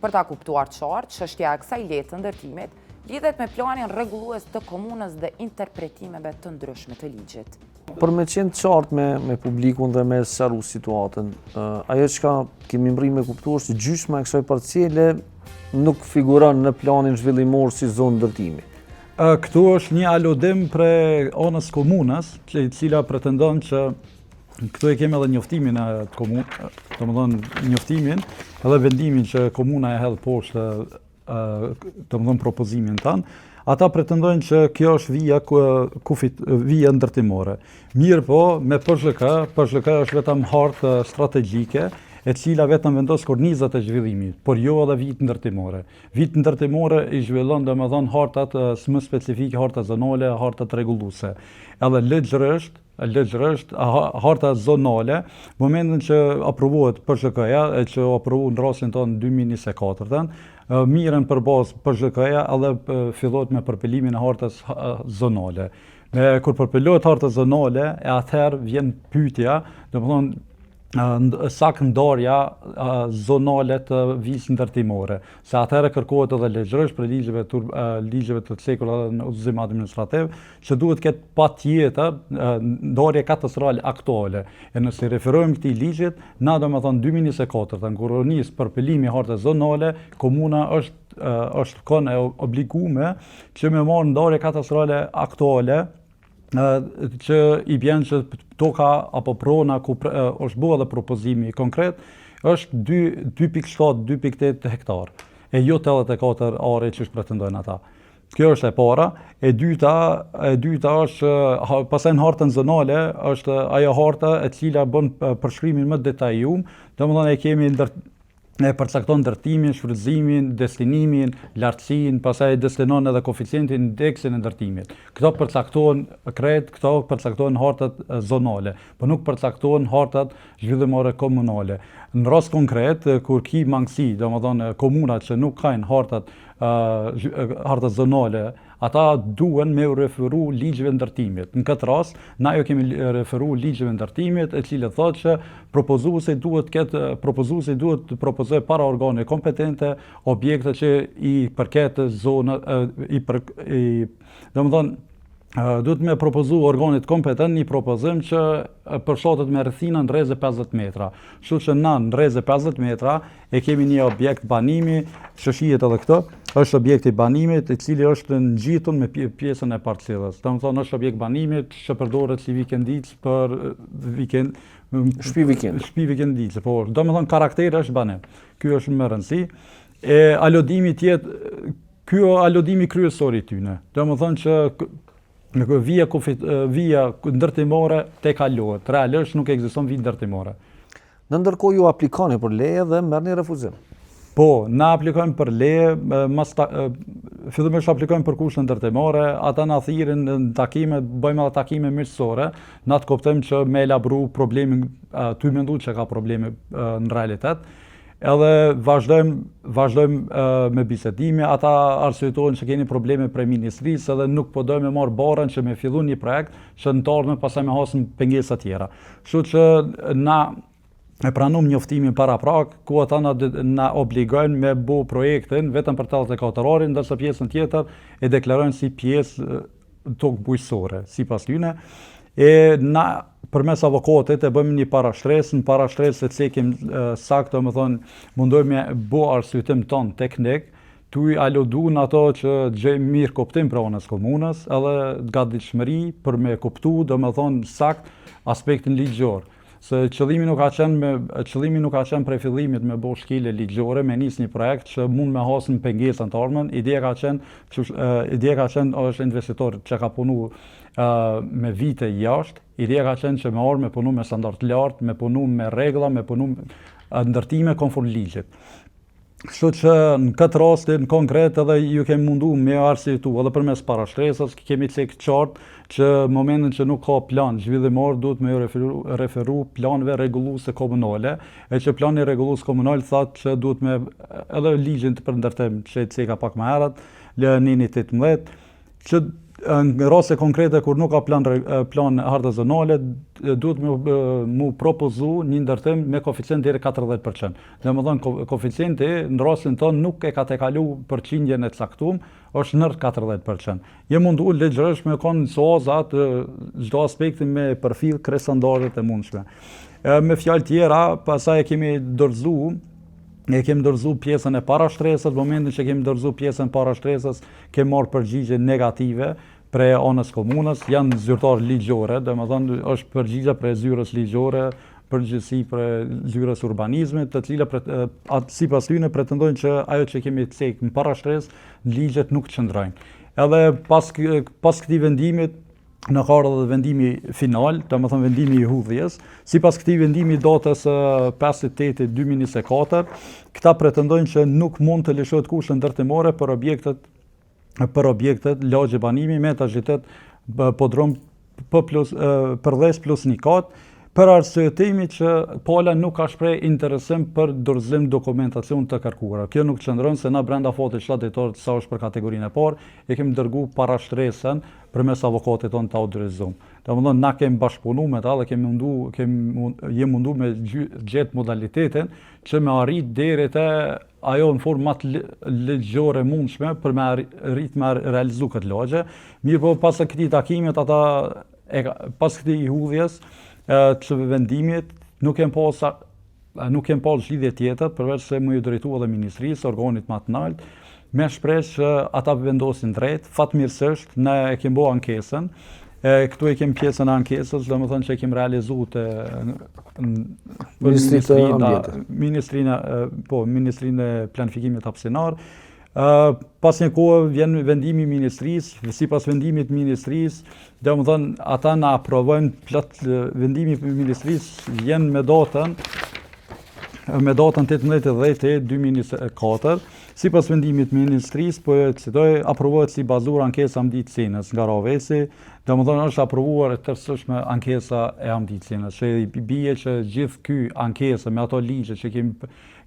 Për ta kuptuar qartë, çështja e kësaj leje të ndërtimit lidhet me planin rregullues të komunës dhe interpretimeve të ndryshme të ligjit. Për me qenë qartë me publikun dhe me sqaru situatën, ajo që kemi mri me kuptu është që gjysma e kësaj parcele nuk figuron në planin zhvillimor si zonë ndërtimi. Këtu është një aludim për anës komunës, cila pretendon që këtu e kemi edhe njoftimin e komunës, domethënë njoftimin edhe vendimin që komuna e hedh poshtë propozimin tanë, ata pretendojnë që kjo është vija ndërtimore. Mirë po, me PZK është vetëm hartë strategjike, e cila vetëm vendos kornizat e zhvillimit, por jo edhe vit ndërtimore. Vit ndërtimore i zhvillon domethënë hartat më specifike, hartat zonale, hartat rregulluese. Edhe ligjërisht harta zonale, momentin që aprovohet PZK-ja, e që aprovu në rastin tonë 2024, miren për bazë PZK-ja edhe fillohet me përpilimin e hartës zonale. Kur përpilohet harta zonale, e atëherë vjen pyetja, domethënë sak ndarja zonale të vijës ndërtimore. Se atëherë kërkohet edhe ligjërisht për ligjeve të cekura në udhëzim administrativ, që duhet ketë patjetër ndarje katastrale aktuale. E nëse referohemi këtij ligjit, na domethënë 2024, kur nis përpilimi i hartës zonale, komuna është kanë obligume që me marrë ndarje katastrale aktuale, që i bjen që toka apo prona ku është bërë edhe propozimi konkret, është 2.7-2.8 hektar, e jo 84 are që pretendojnë ata. Kjo është e para. E dyta është, pastaj në hartën zonale, është ajo harta e cila bën përshkrimin më detajum, domethënë e kemi e përcakton ndërtimin, shfrytëzimin, destinimin, lartësinë, pastaj destinon edhe koeficientin, indeksin e ndërtimit. Këto përcaktohen këto përcaktohen hartat zonale, por nuk përcaktohen hartat zhvillimore komunale. Në rast konkret, kur ki mangësi, domethënë komunat që nuk kanë hartat zonale, ata duhen me u referu ligjeve ndërtimit. Në këtë rast, na jo kemi referu ligjeve ndërtimit, e cilë thotë që propozuesi duhet të propozoj para organe kompetente objekte që i përket zonë, domethënë duhet me propozu organit kompetent një propozim që përshtatet me rrethina në rrezë 50 metra. Kështu që na në rrezë 50 metra e kemi një objekt banimi, që shihet edhe këto, është objekti banimit i cili është ngjitur me pjesën e parcelës. Domethënë është objekt banimit që përdoret si vikendicë për shtëpi vikendicë, po domethënë karakteri është banim. Ky është më rëndësi. E alodimi ky alodimi kryesor i tyne. Domethënë që vija ndërtimore te kalohet. Realisht nuk ekziston vijë ndërtimore. Në ndërkohë ju aplikoni për leje dhe merrni refuzim. Po, na aplikojmë për leje, fillimisht aplikojmë për kushte ndërtimore, ata na thirrin në takime, bëjmë edhe takime miqësore, na të kuptojmë që me elabru problemin, ty mendu që ka probleme në realitet. Edhe vazhdojmë me bisedime, ata arsyetojnë që keni probleme prej ministrisë edhe nuk po dojmë me marrë barën që me fillu një projekt që në të ardhmen pastaj me hasëm pengesa tjera. Kështu që na e pranum njoftimin para prak, ku ata na obligojnë me bo projektin vetëm për 84 orë, ndërsa pjesën tjetër e deklarojnë si pjesë tokë bujqësore, sipas tyre. E na përmes avokatit e bëjmë një parashtresë, në parashtresë e cekim saktë, mundohemi me bo arsyetim ton teknik, tu i alodu në ato që gjejmë mirë kuptim për anës komunës, edhe gatishmëri për me kuptu, saktë aspektin ligjor. Se qëllimi nuk ka qenë prej fillimit me bo shkile ligjore, me nis një projekt që mund me hasën pengesën të ardhmen. Ideja ka qenë është investitor që ka punu me vite jashtë, ideja ka qenë që me orë me punu me standard lartë, me punu me regla, me punu ndërtime konform ligjit. Kështu që në këtë rastin konkret edhe ju kemi mundu me arsyetu edhe përmes parashtresës, kemi cek qartë që momentin që nuk ka plan zhvillimor duhet me referu planëve rregulluese komunale, e që plani rregullues komunal thotë që duhet me edhe ligjin të përndërtim që ceka pak më herët, Leonini 18, që në raste konkrete kur nuk ka plan harta zonale, duhet mu propozu një ndërtim me koeficient deri 40%. Domethënë koeficienti në rastin tonë nuk e ka tekalu përqindjen e caktuar, është nër 40%. Je mundu ligjërisht me kanë soazat çdo aspekti me përfill krestandaret e mundshme. Me fjalë tjera, pastaj e kemi dorëzu pjesën e parashtresës, në momentin që kemi dorëzu pjesën parashtresës, kemi marrë përgjigje negative prej anës komunës, janë zyrtar ligjore, domethënë është përgjigje prej zyrës ligjore, përgjithësi për zyrës urbanizmit, të cilat sipas tyre pretendojnë që ajo që kemi cek në parashtresë në ligjet nuk qëndrojnë. Edhe pas këtij vendimit në ka ardhur edhe vendimi final, domethënë vendimi i hudhjes. Sipas këtij vendimi datës 5/8/2024, këta pretendojnë që nuk mund të lëshohet kushte ndërtimore për objektet lagje banimi me etazhitet podrom përdes plus një kat, për arsye të imi që pala nuk ka shpreh interesim për dorëzim dokumentacion të kërkuara. Kjo nuk qëndron se na brenda fatit shtator sa është për kategorinë e parë, e kemi dërguar parashtresën përmes avokatit tonë të autorizuar. Domethënë na kemi bashkëpunuar me ta dhe jemi mundu me gjetë modalitetin që me arrit deri te ajo në format ligjore mundshme për me arrit me realizu këtë lagje. Mirë po pas këtij takimit pas këtij hudhjes të vendimit nuk kem pas zgjidhje tjetër përveç se më u drejtua dhe ministrisë, organit më të lartë, me shpresë që ata vendosin drejt. Fatmirësisht ne e kemi bërë ankesën. Këtu e kemi pjesën e ankesës, domethënë që e kemi realizuar te Ministrinë e Planifikimit Hapësinor. Pas një kohë vjen vendimi i ministrisë, sipas vendimit të ministrisë, domethënë ata na aprovojnë plot vendimi i ministrisë vjen me datën 18/10/2024. Sipas vendimit të ministrisë, po e citoj, aprovohet si bazuar ankesa Hamdit Senës nga Ravesi, domethënë është aprovuar e tërësishme ankesa e Hamdit Senës, që bie që gjithë ky ankesa me ato ligje që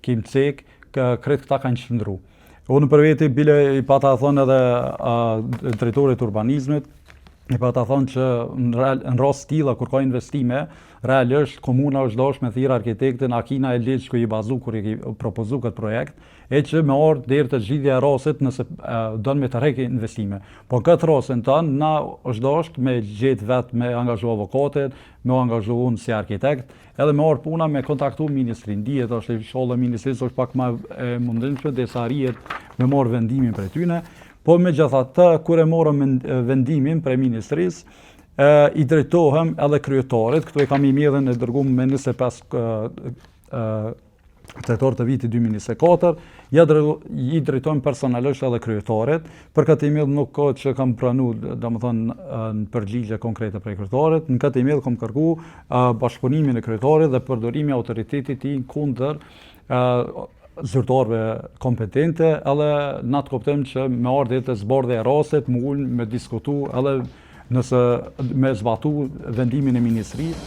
kemi cek, krejt këta kanë qëndruar. Unë për veti bile i pata thonë edhe drejtorit urbanizmit, i pata thonë që në rast tilla kur ka investime, realisht komuna është dashur me thirr arkitektin Akina e Leç ku i bazu kur i propozu këtë projekt, e që me ardhë deri te zgjidhja e rastit nëse don me të rrek investime. Po në këtë rastin tonë na është dashur me gjetë vetë me angazhu avokatet, me angazhu unë si arkitekt, edhe me orë puna me kontaktu ministrin. Dihet është inshallah ministrisë është pak më e mundshme derisa arrihet me marrë vendimin prej tyne. Po megjithatë, kur e morëm vendimin prej ministrisë, i drejtohem edhe kryetarit, këtu e kam i mirën e dërguar me 25 tetor të vitit 2024, i drejtojmë personalisht edhe kryetarit, për këtë email nuk ka që kam pranu, domethënë në përgjigje konkrete prej kryetarit, në këtë email kam kërku bashkëpunimin e kryetarit dhe përdorimi autoritetit i kundër zyrtarëve kompetente, edhe na të kuptojmë që me ardhje të zbardhja e rastit, më ullë me diskutu edhe nëse me zbatu vendimin e ministrisë.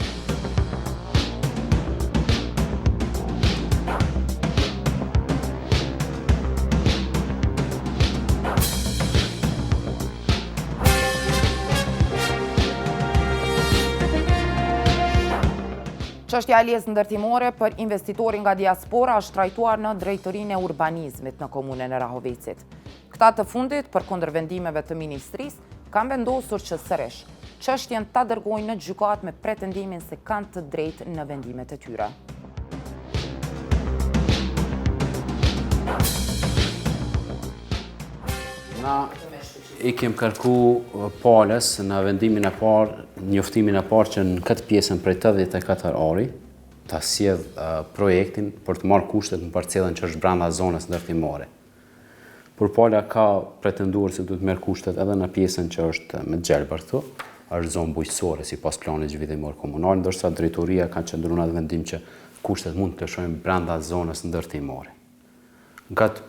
Çështja e ligjit ndërtimore për investitorin nga diaspora është trajtuar në drejtorinë e urbanizmit në komunën e Rahovecit. Këta të fundit, përkundër vendimeve të ministrisë, kanë vendosur që sërish çështjen ta dërgojnë në gjykatë me pretendimin se kanë të drejtë në vendimet e tyre. Na i kem kërku palës në vendimin e parë, njoftimin e parë që në këtë pjesën prej 84 ari, ta sjell projektin për të marrë kushtet në parcelën që është brenda zonës ndërtimore. Por pala ka pretenduar se duhet merr kushtet edhe në pjesën që është me Gjelbër këtu, është zonë bujqësore sipas planit zhvillimor komunal, ndërsa drejtoria ka qëndruar në vendim që kushtet mund të lëshojnë brenda zonës ndërtimore. Në këtë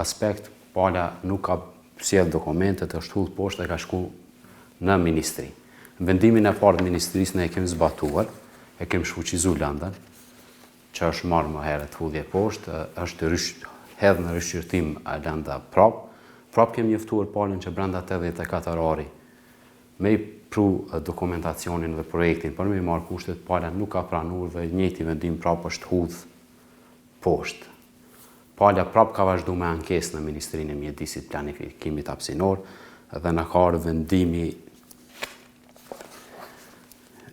aspekt, pala nuk ka sjell dokumentet, është hudh poshtë e ka shku në ministri. Në vendimin e parë të ministrisë ne e kemi zbatuar, e kemi shfuqizuar lëndën, që është marrë më herët hudhje poshtë, është hedhë në rishqyrtim lënda prap. Prap kemi njoftuar palën që brenda 84 ari me i pru dokumentacionin dhe projektin për me i marrë kushtet, pala nuk ka pranuar dhe njëjti vendim prap është hudh poshtë. Pala prap ka vazhdu me ankesë në Ministrinë e Mjedisit Planifikimit Hapësinor dhe në ka ardhur vendimi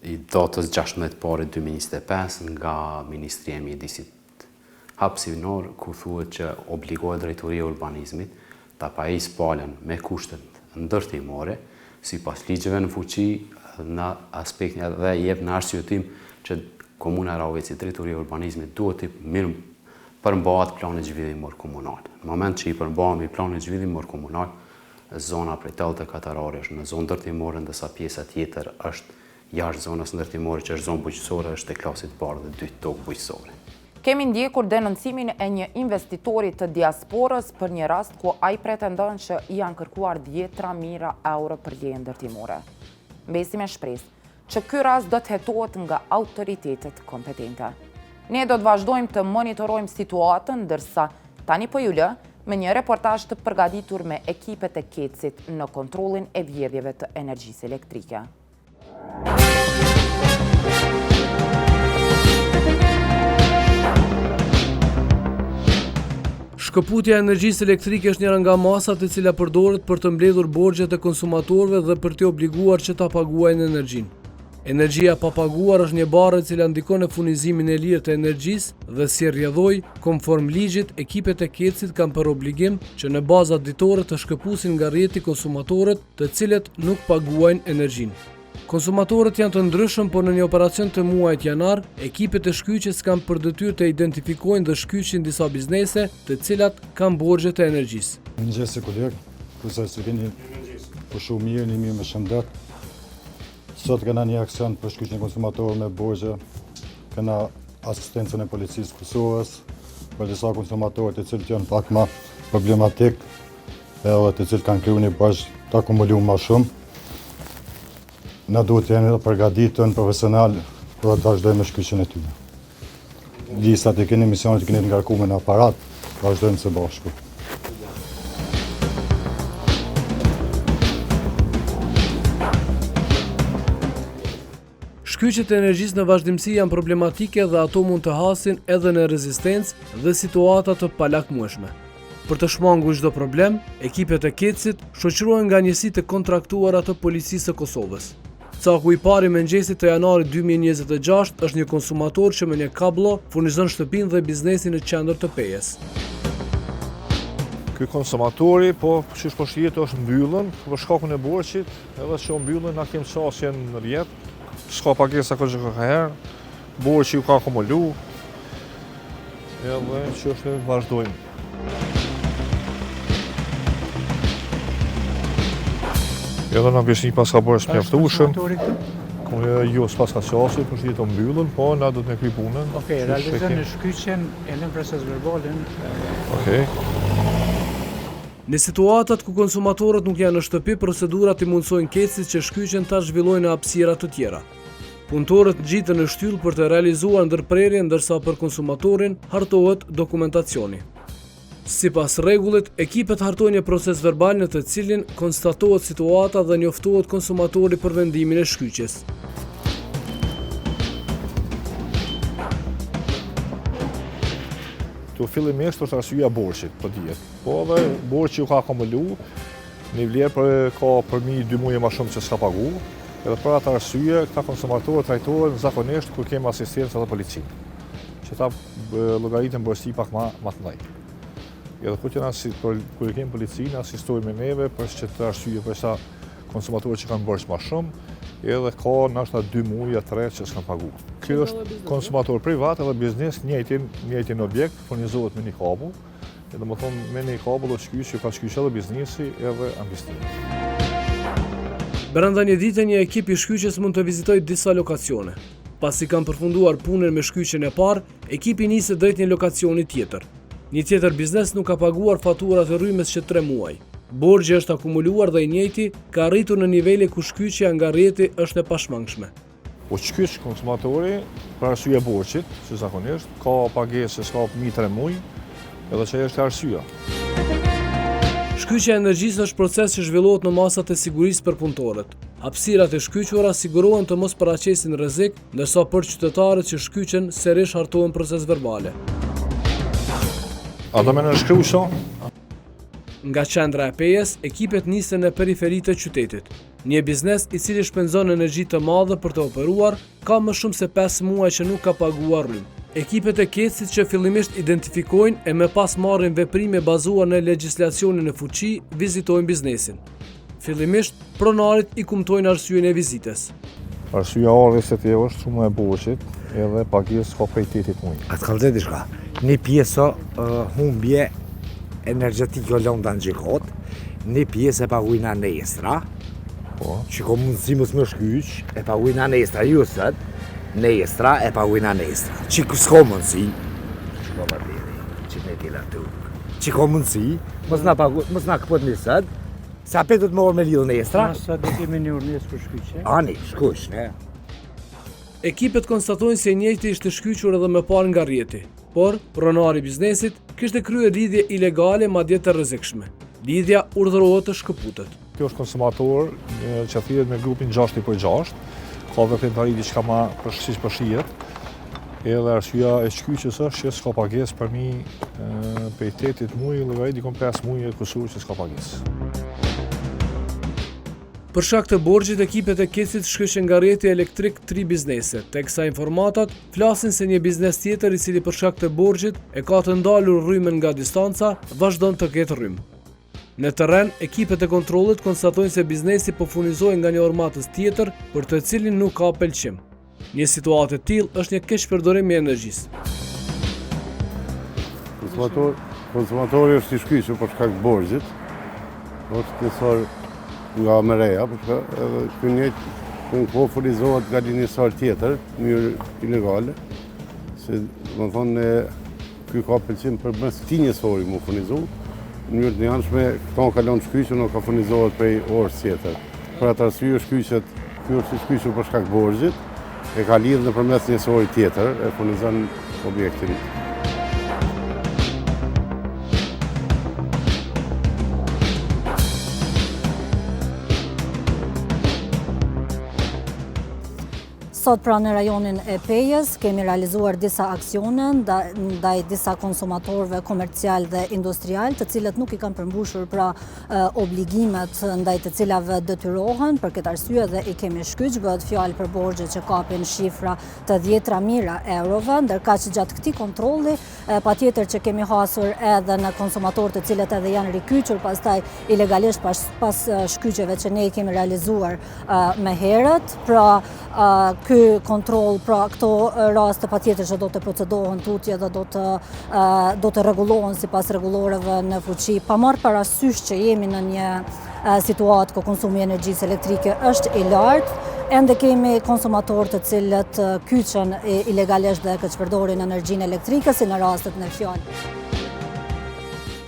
i datës 16/01/2025 nga Ministria e Mjedisit Hapësinor, ku thuhet që obligohet drejtoria e urbanizmit ta pajisë palën me kushtet ndërtimore, sipas ligjeve në fuqi në aspektin dhe jep në arsyetim që Komuna Raveci, Drejtoria e Urbanizmit duhet të mirë përmbahet plani zhvillimor komunal. Në moment që i përmbahemi plani zhvillimor komunal, zona prej 84 orë është në zonë ndërtimore, ndërsa pjesa tjetër është jashtë zonës ndërtimore, që është zonë bujqësore, është e klasit parë dhe 2 tokë bujqësore. Kemi ndjekur denoncimin e një investitori të diasporës për një rast ku ai pretendon që i janë kërkuar 10.000 euro për leje ndërtimore. Mbesim e shpresë që ky rast do të hetohet nga autoritetet kompetente. Ne do të vazhdojmë të monitorojmë situatën, ndërsa tani po ju lë me një reportazh të përgatitur me ekipet e KEC-it në kontrollin e vjedhjeve të energjisë elektrike. Shkëputja e energjisë elektrike është njëra nga masat e cila përdoret për të mbledhur borxhet e konsumatorëve dhe për t'i obliguar që ta paguajnë energjinë. Energjia pa paguar është një barë e cila ndikon në furnizimin e lirë të energjisë dhe si rrjedhoi, konform ligjit, ekipet e KEC-it kanë për obligim që në bazat ditore të shkëpusin nga rrjeti konsumatorët të cilët nuk paguajnë energjinë. Konsumatorët janë të ndryshëm, por në një operacion të muajit janar, ekipet e shkyqjes kanë për detyrë të identifikojnë dhe shkyqin disa biznese të cilat kanë borxhe të energjisë. Mëngjes kolegë, kusaj se keni pushu mirë, një mirë me shëndet. Sot kena një aksion për shkyqjen e konsumatorëve me borxhe, kena asistencën e policisë Kosovës për disa konsumatorë të cilët janë pak më problematik, edhe të cilët kanë kryer një borxh të akumuluar më shumë. Na duhet të jeni përgatitur profesional për të vazhdojmë me shkyqjen e tyre. Listat e keni, misionet e keni të ngarkuar në aparat, vazhdojmë së bashku. Shkyqjet e energjisë në vazhdimsi janë problematike dhe ato mund të hasin edhe në rezistencë dhe situata të palakmueshme. Për të shmangur çdo problem, ekipet e KEC-it shoqërohen nga njësitë e kontraktuara të Policisë së Kosovës. Caku i pari mëngjesit të janarit 2026 është një konsumator që me një kablo furnizon shtëpinë dhe biznesin në qendër të Pejes. Ky konsumatori, qysh po shihet është mbyllën për shkakun e borxhit, edhe që mbyllën na kem çasjen në rrjet. S'ka pagesa ka gjë ka herë, borxhi u ka akumulu, edhe që është vazhdojmë. Edhe na bëshni pas ka borxh mjaftueshëm. Jo, s'pas ka qasje, për shihet të mbyllën, po na do të ne kryj punën. Okej, realizojmë shkyqjen e lëm proces verbalin. Okej. Në situatat ku konsumatorët nuk janë në shtëpi, procedurat i mundsojnë KEC-it që shkyqjen ta zhvillojnë në hapësira të tjera. Punëtorët gjiten në shtyllë për të realizuar ndërprerjen, ndërsa për konsumatorin hartohet dokumentacioni. Sipas rregullit, ekipet hartojnë një proces verbal në të cilin konstatohet situata dhe njoftohet konsumatori për vendimin e shkyqjes. Fillimisht është arsyeja borxhit, po dihet. Po edhe borxhi u ka akumulu, në vlerë ka përmi 2 muaj më shumë që s'ka pagu, edhe për atë arsye këta konsumatorë trajtohen zakonisht kur kemi asistencë të policinë, që ta llogaritën borxhi pak më të ndaj. Edhe kur kemi policinë, asistojmë neve për çdo arsye për sa konsumatorë që kanë borxh më shumë, edhe ka ndoshta 2 muaj, 3 që s'kan pagu. Ky është konsumator privat edhe biznes, njëjtin objekt, furnizohet me një kabull, edhe më thonë me një kabull o shkyq, që ka shkyq edhe biznesi edhe investimi. Brenda një dite një ekip i shkyqjes mund të vizitojë disa lokacione. Pasi kanë përfunduar punën me shkyqjen e parë, ekipi nisi drejt një lokacioni tjetër. Një tjetër biznes nuk ka paguar faturat e rrymës që 3 muaj. Borxhi është akumuluar dhe i njëjti ka arritur në nivele ku shkyqja nga rrjeti është e pashmangshme. O shkyq konsumatori për arsye e borxhit, si zakonisht, ka pagesë s'ka 3 muaj, edhe që është arsyeja. Shkyqja e energjisë është proces që zhvillohet në masat e sigurisë për punëtorët. Hapësirat e shkyqura sigurohen të mos paraqesin rrezik, ndërsa për qytetarët që shkyqen serish hartohen proces verbale. A do më nënshkruaj sa? Nga qendra e Pejes, ekipet nisën në periferitë të qytetit. Një biznes i cili shpenzon energji të madhe për të operuar, ka më shumë se 5 muaj që nuk ka paguar rrymë. Ekipet e KEC-it që fillimisht identifikojnë e më pas marrin veprime bazuar në legjislacionin e fuqi, vizitojnë biznesin. Fillimisht, pronarit i kumtojnë arsyeën e vizites. Arsyeja e 20 € është shumë e borxhit. edhe pagesë ka prej 8 muaj. Atë kalëzet i shka, një pjesë humbje energetike o lënda në gjikot, një pjesë e pagujna në estra, që ko mundësi mësë më shkyq, e pagujna në estra, ju sët, në estra e pagujna në estra. Që s'ko mundësi, që ko vërdiri, që ne tila tu, që ko mundësi, mësë na këpët një sët, sa pe du të më orë me lidhë në estra. Sa do kemi një urnes për shkyqe? Ani, shkush, ne. Ekipet konstatojnë se njëjti ishte shkyqur edhe më parë nga rjeti, por pronari i biznesit kishte kryer lidhje ilegale madje të rrezikshme. Lidhja urdhërohet të shkëputet. Kjo është konsumator që thirret me grupin 6x6, ka veprimtari diçka më përshqiet, edhe arsyeja e shkyqjes është që s'ka pagesë prej 8 muaj, llogarit dikon 5 muaj e kusur që s'ka pagesë. Për shkak të borxhit, ekipet e kesit shkyqen nga rrjeti elektrik 3 biznese, teksa informatat flasin se një biznes tjetër i cili për shkak të borxhit e ka të ndalur rrymen nga distanca, vazhdon të ketë rrym. Në terren, ekipet e kontrollit konstatojnë se biznesi po furnizohet nga një ormatës tjetër për të cilin nuk ka pëlqim. Një situatë e tillë është një keq përdorim i energjisë. Konsumatori është i shkyqur për shkak të borxhit, është njësor nga Mereja, edhe ky njëjtë po furnizohet nga një njësor tjetër, në mënyrë ilegale, se do të thonë ky ka pëlqim përmes këtij njësori mu furnizu, në mënyrë të njëanshme, këto kalon shkyqur, nuk ka furnizohet prej orës tjetër. Për atë arsye shkyqet, ky është i shkyqur për shkak të borxhit, e ka lidhë nëpërmes njësorit tjetër, e furnizon objektin. Sot pra në rajonin e Pejës kemi realizuar disa aksione ndaj disa konsumatorëve komercial dhe industrial, të cilët nuk i kanë përmbushur pra obligimet ndaj të cilave detyrohen. Për këtë arsye dhe i kemi shkyq, bëhet fjalë për borxhe që kapin shifra të 10.000 eurove, ndërka që gjatë këtij kontrolli patjetër që kemi hasur edhe në konsumatorë të cilët edhe janë rikyqur pastaj ilegalisht pas shkyqeve që ne i kemi realizuar me herët. Pra ky kontroll, pra këto raste patjetër që do të procedohen tutje dhe do të rregullohen sipas rregulloreve në fuqi, pa marrë parasysh që jemi në një situatë ku konsumi i energjisë elektrike është i lartë. Ende kemi konsumatorë të cilët kyçen ilegalisht dhe keqpërdorin energjinë elektrike, si në rastet në fjalë.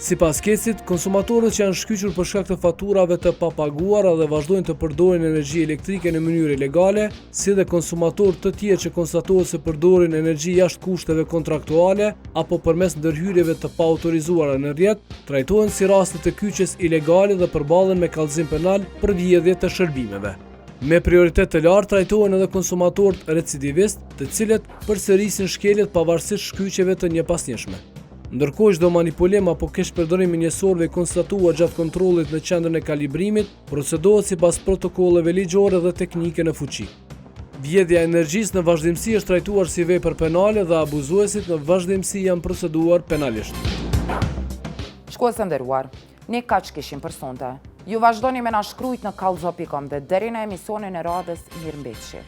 Sipas kesit, konsumatorët që janë shkyqur për shkak të faturave të papaguara dhe vazhdojnë të përdorin energji elektrike në mënyrë ilegale, si dhe konsumatorë të tjerë që konstatohet se përdorin energji jashtë kushteve kontraktuale apo përmes ndërhyrjeve të paautorizuara në rrjet, trajtohen si raste të kyçes ilegale dhe përballen me kallëzim penal për vjedhje të shërbimeve. Me prioritet të lartë trajtohen edhe konsumatorët recidivist, të cilët përsërisin shkeljet pavarësisht shkyqjeve të njëpasnjëshme. Ndërkohë çdo manipulim apo keqpërdorim i njësorëve konstatuar gjatë kontrollit në qendrën e kalibrimit procedohet sipas protokolleve ligjore dhe teknike në fuqi. Vjedhja e energjisë në vazhdimsi është trajtuar si vepër penale dhe abuzuesit në vazhdimsi janë proceduar penalisht. Shikues të nderuar, ne kaq kishim për sonte. Ju vazhdoni me na shkruajt në kallzo.com dhe deri në emisionin e radhës, mirëmbëjtje.